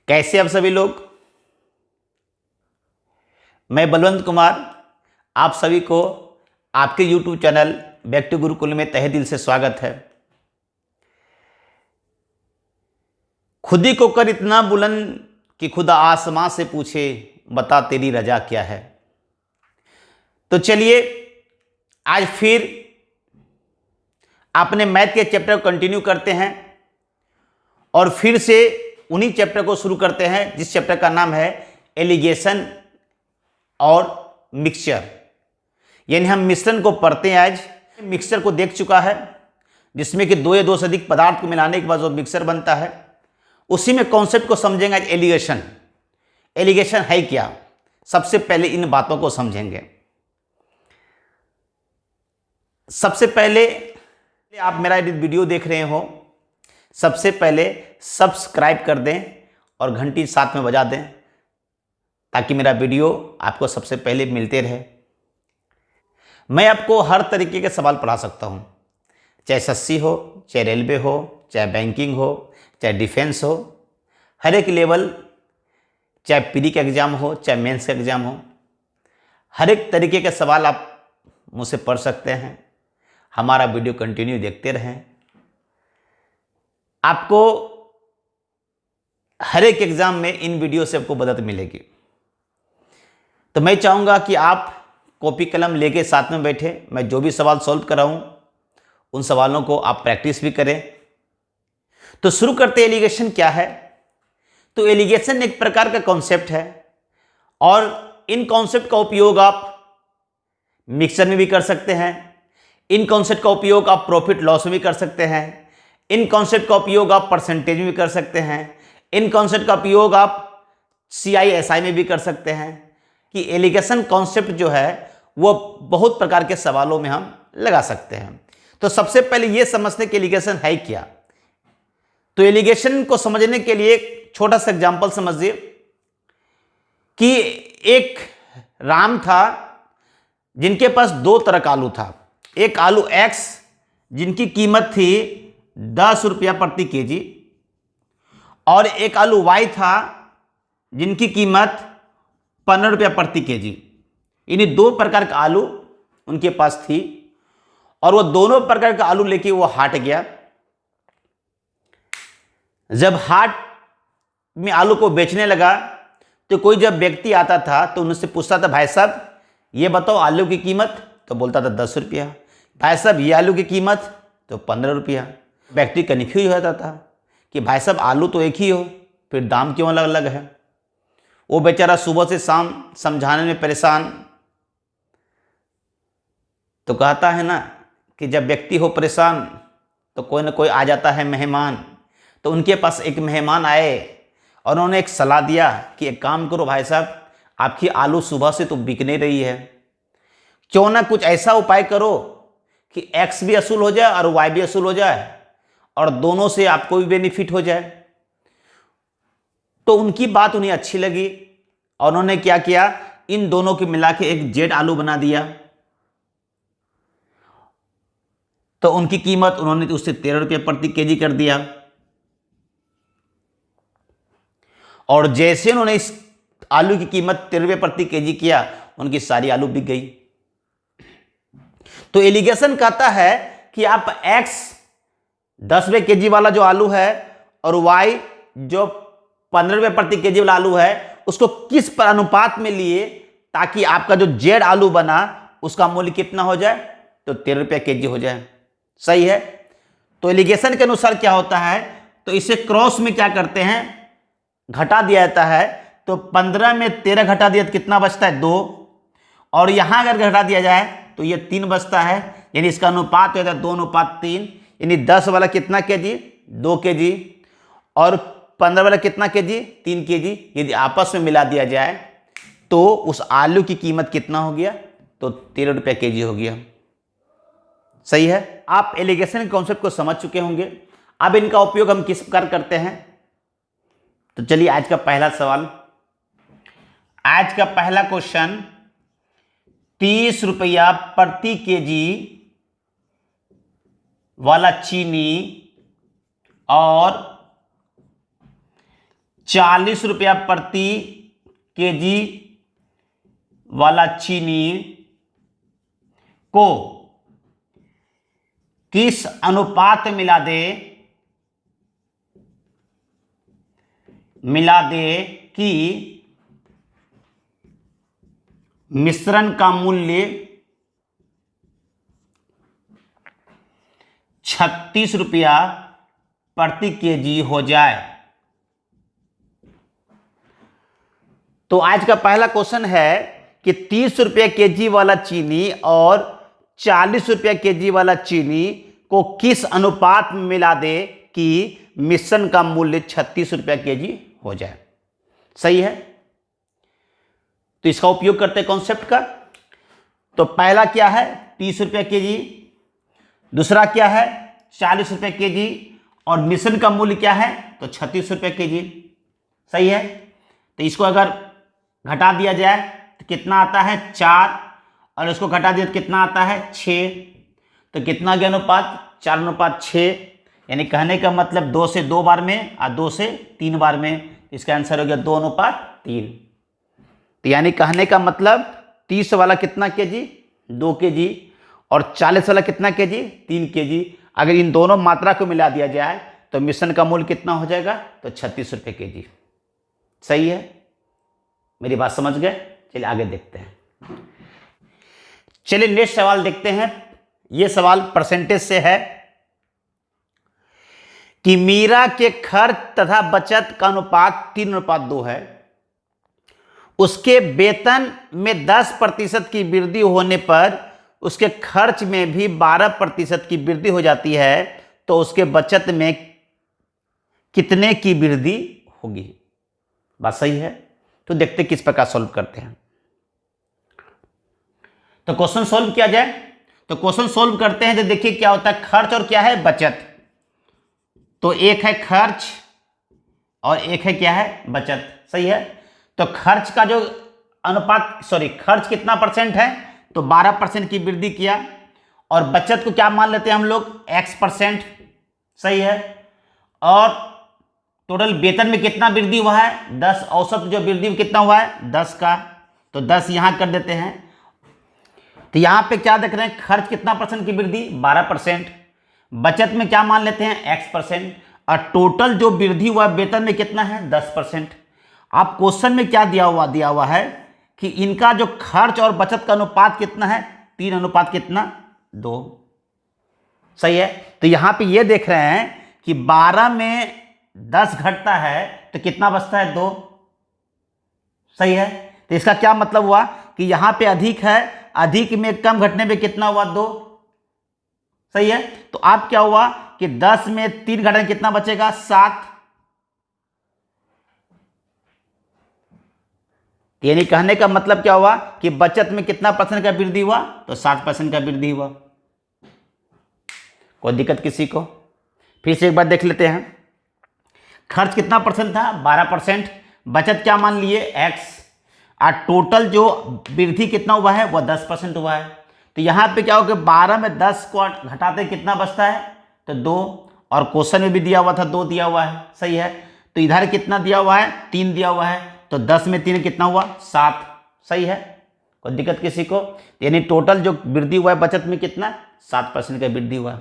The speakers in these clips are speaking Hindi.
कैसे आप सभी लोग। मैं बलवंत कुमार आप सभी को आपके YouTube channel back to Gurukul में तहे दिल से स्वागत है। खुदी को कर इतना बुलंद कि खुदा आसमां से पूछे बता तेरी रजा क्या है। तो चलिए आज फिर अपने मैथ के चैप्टर को कंटिन्यू करते हैं और फिर से उन्हीं चैप्टर को शुरू करते हैं जिस चैप्टर का नाम है एलिगेशन और मिक्सचर, यानी हम मिश्रण को पढ़ते हैं। आज मिक्सचर को देख चुका है जिसमें कि दो या दो से अधिक पदार्थ को मिलाने के बाद जो मिक्सचर बनता है, उसी में कॉन्सेप्ट को समझेंगे आज एलिगेशन। एलिगेशन है क्या, सबसे पहले इन बातों को समझेंगे। सबसे पहले आप मेरा वीडियो देख रहे हो, सबसे पहले सब्सक्राइब कर दें और घंटी साथ में बजा दें ताकि मेरा वीडियो आपको सबसे पहले मिलते रहे। मैं आपको हर तरीके के सवाल पढ़ा सकता हूं, चाहे एसएससी हो, चाहे रेलवे हो, चाहे बैंकिंग हो, चाहे डिफेंस हो, हर एक लेवल, चाहे प्री का एग्ज़ाम हो, चाहे मेंस का एग्ज़ाम हो, हर एक तरीके के सवाल आप मुझसे पढ़ सकते हैं। हमारा वीडियो कंटिन्यू देखते रहें। आपको हर एक एग्जाम में इन वीडियो से आपको मदद मिलेगी। तो मैं चाहूँगा कि आप कॉपी कलम लेके साथ में बैठे, मैं जो भी सवाल सॉल्व कराऊँ उन सवालों को आप प्रैक्टिस भी करें। तो शुरू करते हैं। एलिगेशन क्या है? तो एलिगेशन एक प्रकार का कॉन्सेप्ट है और इन कॉन्सेप्ट का उपयोग आप मिक्सचर में भी कर सकते हैं। इन कॉन्सेप्ट का उपयोग आप प्रॉफिट लॉस में भी कर सकते हैं। इन कॉन्सेप्ट का उपयोग आप परसेंटेज में भी कर सकते हैं। इन कॉन्सेप्ट का उपयोग आप CISI में भी कर सकते हैं। कि एलिगेशन कॉन्सेप्ट जो है वो बहुत प्रकार के सवालों में हम लगा सकते हैं। तो सबसे पहले ये समझते हैं कि एलिगेशन है क्या। तो एलिगेशन को समझने के लिए एक छोटा सा एग्जांपल समझिए कि एक राम था जिनके पास दो तरह का आलू था। एक आलू X जिनकी कीमत थी 10 रुपया प्रति केजी और एक आलू Y था जिनकी कीमत 15 रुपया प्रति केजी। इन्हीं दो प्रकार का आलू उनके पास थी और वो दोनों प्रकार का आलू लेके वो हाट गया। जब हाट में आलू को बेचने लगा तो कोई जब व्यक्ति आता था तो उनसे पूछता था, भाई साहब ये बताओ आलू की कीमत? तो बोलता था 10 रुपया। भाई साहब ये आलू की कीमत? तो 15 रुपया। व्यक्ति कन्फ्यूज हो जाता था कि भाई साहब आलू तो एक ही हो, फिर दाम क्यों अलग अलग है। वो बेचारा सुबह से शाम समझाने में परेशान। तो कहता है ना कि जब व्यक्ति हो परेशान तो कोई ना कोई आ जाता है मेहमान। तो उनके पास एक मेहमान आए और उन्होंने एक सलाह दिया कि एक काम करो भाई साहब, आपकी आलू सुबह से तो बिक नहीं रही है, क्यों ना कुछ ऐसा उपाय करो कि X भी असूल हो जाए और Y भी असूल हो जाए और दोनों से आपको भी बेनिफिट हो जाए। तो उनकी बात उन्हें अच्छी लगी और उन्होंने क्या किया, इन दोनों को मिला के एक जेड आलू बना दिया। तो उनकी कीमत उन्होंने तो उससे 13 रुपये प्रति केजी कर दिया। और जैसे उन्होंने इस आलू की कीमत 13 रुपये प्रति केजी किया, उनकी सारी आलू बिक गई। तो एलिगेशन कहता है कि आप X 10 रुपये केजी वाला जो आलू है और Y जो 15 रुपये प्रति केजी वाला आलू है उसको किस पर अनुपात में लिए ताकि आपका जो जेड आलू बना उसका मूल्य कितना हो जाए, तो 13 रुपये केजी हो जाए। सही है। तो एलिगेशन के अनुसार क्या होता है, तो इसे क्रॉस में क्या करते हैं, घटा दिया जाता है। तो 15 में 13 घटा दिया तो कितना बचता है, 2। और यहां अगर घटा दिया जाए तो ये 3 बचता है, यानी इसका अनुपात हो जाता है 2:3। यानी 10 वाला कितना केजी, 2 केजी और 15 वाला कितना केजी, 3 केजी। यदि आपस में मिला दिया जाए तो उस आलू की कीमत कितना हो गया, तो 13 रुपये केजी हो गया। सही है। आप एलिगेशन के कॉन्सेप्ट को समझ चुके होंगे। अब इनका उपयोग हम किस प्रकार करते हैं, तो चलिए आज का पहला सवाल, आज का पहला क्वेश्चन, 30 रुपया प्रति केजी वाला चीनी और 40 रुपया प्रति केजी वाला चीनी को किस अनुपात में मिला दे कि मिश्रण का मूल्य 36 रुपया प्रति केजी हो जाए। तो आज का पहला क्वेश्चन है कि 30 रुपये केजी वाला चीनी और 40 रुपये केजी वाला चीनी को किस अनुपात में मिला दे कि मिश्रण का मूल्य 36 रुपये केजी हो जाए। सही है, तो इसका उपयोग करते हैं कॉन्सेप्ट का। तो पहला क्या है 30 रुपये केजी, दूसरा क्या है 40 रुपये केजी और मिश्रण का मूल्य क्या है तो 36 रुपये केजी। सही है, तो इसको अगर घटा दिया जाए तो कितना आता है 4 और इसको घटा दिया तो कितना आता है 6। तो कितना गया अनुपात 4:6, यानी कहने का मतलब 2 से 2 बार में और 2 से 3 बार में। इसका आंसर हो गया 2:3। तो यानी कहने का मतलब 30 वाला कितना केजी 2 केजी और 40 वाला कितना केजी 3 केजी। अगर इन दोनों मात्रा को मिला दिया जाए तो मिश्रण का मूल्य कितना हो जाएगा तो 36 रुपये केजी। सही है, मेरी बात समझ गए। चलिए आगे देखते हैं। चलिए नेक्स्ट सवाल देखते हैं। यह सवाल परसेंटेज से है कि मीरा के खर्च तथा बचत का अनुपात 3:2 है। उसके वेतन में 10% की वृद्धि होने पर उसके खर्च में भी 12% की वृद्धि हो जाती है, तो उसके बचत में कितने की वृद्धि होगी। बात सही है, तो देखते किस प्रकार सॉल्व करते हैं। तो क्वेश्चन सॉल्व किया जाए। तो क्वेश्चन सॉल्व करते हैं तो देखिए क्या होता है, खर्च और क्या है बचत। तो एक है खर्च और एक है क्या है बचत। सही है, तो खर्च का जो अनुपात खर्च कितना परसेंट है तो 12% की वृद्धि किया और बचत को क्या मान लेते हैं हम लोग X%। सही है, और टोटल वेतन में कितना वृद्धि हुआ है 10, औसत जो वृद्धि कितना हुआ है 10 का, तो 10 यहां कर देते हैं। तो यहां पे क्या देख रहे हैं खर्च कितना परसेंट की वृद्धि 12%, बचत में क्या मान लेते हैं X% और टोटल जो वृद्धि हुआ वेतन में कितना है 10%। आप क्वेश्चन में क्या दिया हुआ है कि इनका जो खर्च और बचत का अनुपात कितना है 3:2। सही है, तो यहां पे ये देख रहे हैं कि 12 में 10 घटता है तो कितना बचता है 2। सही है, तो इसका क्या मतलब हुआ कि यहां पे अधिक है, अधिक में कम घटने पे कितना हुआ 2। सही है, तो आप क्या हुआ कि 10 में 3 घटने कितना बचेगा 7। यानी कहने का मतलब क्या हुआ कि बचत में कितना परसेंट का वृद्धि हुआ तो 7% का वृद्धि हुआ। कोई दिक्कत किसी को? फिर से एक बार देख लेते हैं। खर्च कितना परसेंट था 12%, बचत क्या मान लिए X और टोटल जो वृद्धि कितना हुआ है वह 10% हुआ है। तो यहाँ पे क्या होगा 12 में 10 को घटाते कितना बचता है तो 2, और क्वेश्चन में भी दिया हुआ था 2 दिया हुआ है। सही है, तो इधर कितना दिया हुआ है 3 दिया हुआ है, तो 10 में 3 कितना हुआ 7। सही है, कोई दिक्कत किसी को? यानी टोटल जो वृद्धि हुआ है बचत में कितना 7% का वृद्धि हुआ।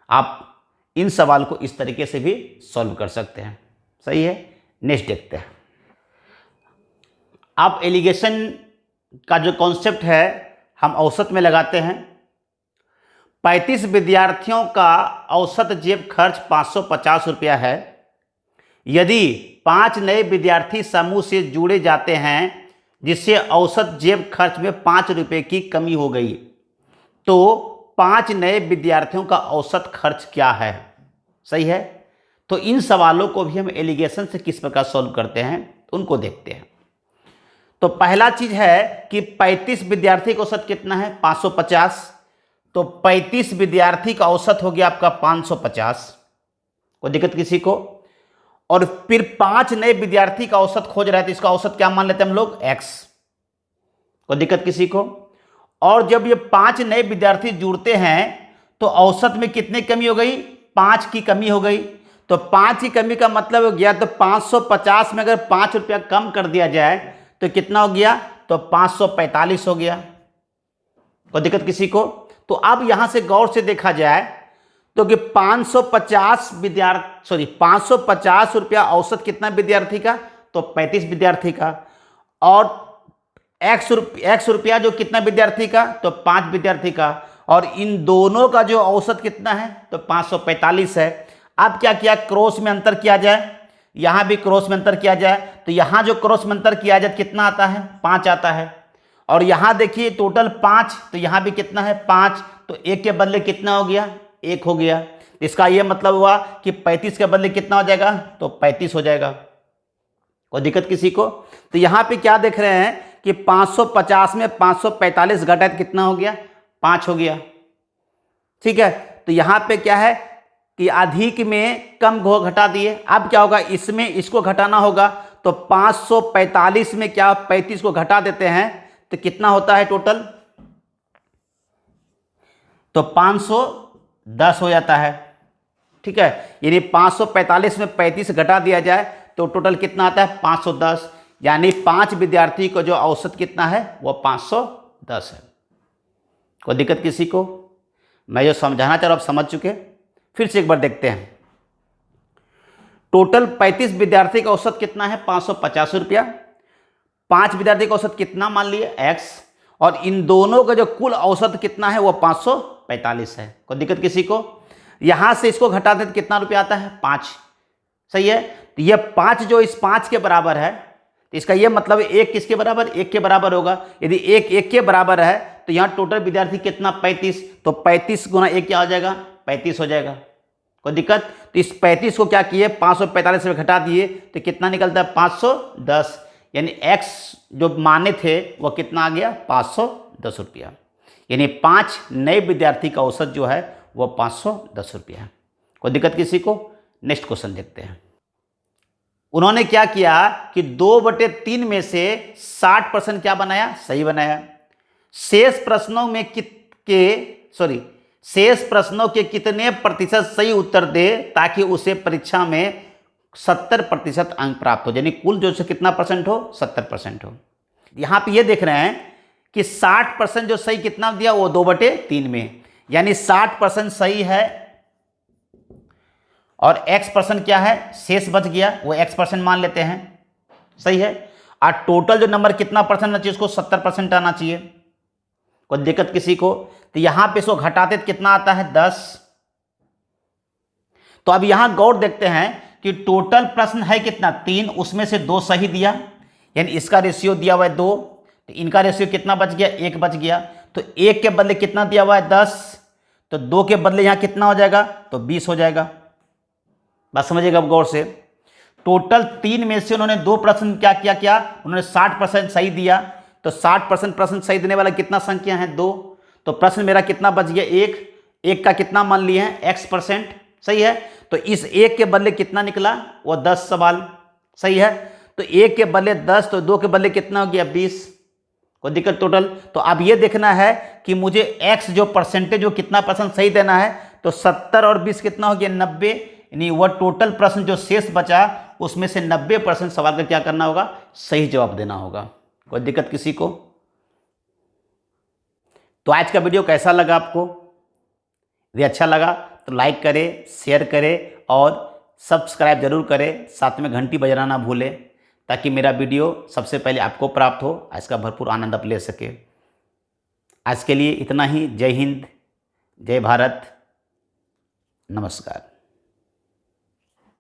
आप इन सवाल को इस तरीके से भी सॉल्व कर सकते हैं। सही है, नेक्स्ट देखते हैं। आप एलिगेशन का जो कॉन्सेप्ट है हम औसत में लगाते हैं। 35 विद्यार्थियों का औसत जेब खर्च 550 रुपया है। यदि 5 नए विद्यार्थी समूह से जुड़े जाते हैं जिससे औसत जेब खर्च में 5 रुपये की कमी हो गई, तो 5 नए विद्यार्थियों का औसत खर्च क्या है। सही है, तो इन सवालों को भी हम एलिगेशन से किस प्रकार सॉल्व करते हैं उनको देखते हैं। तो पहला चीज है कि 35 विद्यार्थी का औसत कितना है 550, तो 35 विद्यार्थी का औसत हो गया आपका 550। कोई दिक्कत किसी को? और फिर 5 नए विद्यार्थी का औसत खोज रहे थे, इसका औसत क्या मान लेते हैं हम लोग, x। कोई दिक्कत किसी को? और जब ये 5 नए विद्यार्थी जुड़ते हैं तो औसत में कितनी कमी हो गई, 5 की कमी हो गई। तो 5 की कमी का मतलब हो गया, तो 550 में अगर 5 रुपया कम कर दिया जाए तो कितना हो गया, तो 545 हो गया। कोई दिक्कत किसी को? तो अब यहां से गौर से देखा जाए तो कि 550 रुपया औसत कितना विद्यार्थी का, तो 35 विद्यार्थी का, और x रुपया जो कितना विद्यार्थी का, तो 5 विद्यार्थी का, और इन दोनों का जो औसत कितना है, तो 545 है। अब क्या किया, क्रॉस में अंतर किया जाए, यहां भी क्रॉस में अंतर किया जाए, तो यहां जो क्रॉस में अंतर किया जाए कितना आता है, 5 आता है। और यहां देखिए टोटल 5, तो यहां भी कितना है, 5, तो 1 के बदले कितना हो गया, 1 हो गया। इसका यह मतलब हुआ कि 35 के बदले कितना हो जाएगा, तो 35 हो जाएगा। कोई दिक्कत किसी को? तो यहां पे क्या देख रहे हैं कि 550 में 545 घटा तो कितना हो गया, 5 हो गया। ठीक है, तो यहां पे क्या है कि अधिक में कम को घटा दिए। अब क्या होगा, इसमें इसको घटाना होगा, तो 545 में क्या 35 को घटा देते हैं तो कितना होता है टोटल, तो 510 हो जाता है। ठीक है, यानी 545 में 35 घटा दिया जाए तो टोटल कितना आता है, 510। यानी 5 विद्यार्थी को जो औसत कितना है, वो 510 है। कोई दिक्कत किसी को? मैं जो समझाना चाह रहा हूं आप समझ चुके। फिर से एक बार देखते हैं। टोटल 35 विद्यार्थी का औसत कितना है, 550 रुपया। 5 विद्यार्थी का औसत कितना मान लिए, x, और इन दोनों का जो कुल औसत कितना है, वो 545 है। कोई दिक्कत किसी को? यहां से इसको घटा दें तो कितना रुपया आता है, 5। सही है, तो ये 5 जो इस 5 के बराबर है, तो इसका यह मतलब 1 किसके बराबर, 1 के बराबर होगा। यदि 1 के बराबर है तो यहाँ टोटल विद्यार्थी कितना, 35, तो 35 गुना 1 क्या हो जाएगा, 35 हो जाएगा। कोई दिक्कत? तो इस 35 को क्या किए, 545 में घटा दिए तो कितना निकलता है, 510। यानी x जो माने थे वो कितना आ गया, 510 रुपया। यानी 5 नए विद्यार्थी का औसत जो है वो 510 रुपया है। कोई दिक्कत किसी को? नेक्स्ट क्वेश्चन देखते हैं। उन्होंने क्या किया कि 2/3 में से 60% क्या बनाया, सही बनाया। शेष प्रश्नों के कितने प्रतिशत सही उत्तर दे ताकि उसे परीक्षा में 70% अंक प्राप्त हो, यानी कुल जो से कितना परसेंट हो, 70% हो। यहां पे ये देख रहे हैं कि 60% जो सही कितना दिया, वो 2/3 में, यानी 60% सही है और x% क्या है, शेष बच गया, वो x% मान लेते हैं। सही है, और टोटल जो नंबर कितना परसेंट आना चाहिए, उसको 70% आना चाहिए। कोई दिक्कत किसी को? तो यहां पे इसको घटाते तो कितना आता है, 10। तो अब यहां गौर देखते हैं कि टोटल प्रश्न है कितना, 3, उसमें से 2 सही दिया, यानी इसका रेशियो दिया हुआ है 2, तो इनका रेशियो कितना बच गया, 1 बच गया। तो 1 के बदले कितना दिया हुआ है, 10, तो 2 के बदले यहां कितना हो जाएगा, तो 20 हो जाएगा। बात समझिएगा अब गौर से। टोटल 3 में से उन्होंने 2 प्रश्न क्या किया, उन्होंने 60% सही दिया, तो 60% प्रश्न सही देने वाला कितना संख्या है, 2। तो प्रश्न मेरा कितना बच गया, 1 का कितना मान लिए हैं, x%। सही है, तो इस 1 के बदले कितना निकला, वो 10 सवाल। सही है, तो 1 के बदले 10, तो 2 के बदले कितना हो गया, 20। कोई दिक्कत टोटल? तो अब ये देखना है कि मुझे x जो परसेंटेज जो कितना परसेंट सही देना है, तो 70 और 20 कितना हो गया, 90। यानी वह टोटल प्रश्न जो शेष बचा उसमें से 90% सवाल का क्या करना होगा, सही जवाब देना होगा। कोई दिक्कत किसी को? तो आज का वीडियो कैसा लगा आपको? यदि अच्छा लगा तो लाइक करें, शेयर करें और सब्सक्राइब जरूर करें, साथ में घंटी बजाना ना भूलें, ताकि मेरा वीडियो सबसे पहले आपको प्राप्त हो, इसका भरपूर आनंद आप ले सके। आज के लिए इतना ही। जय हिंद, जय भारत, नमस्कार।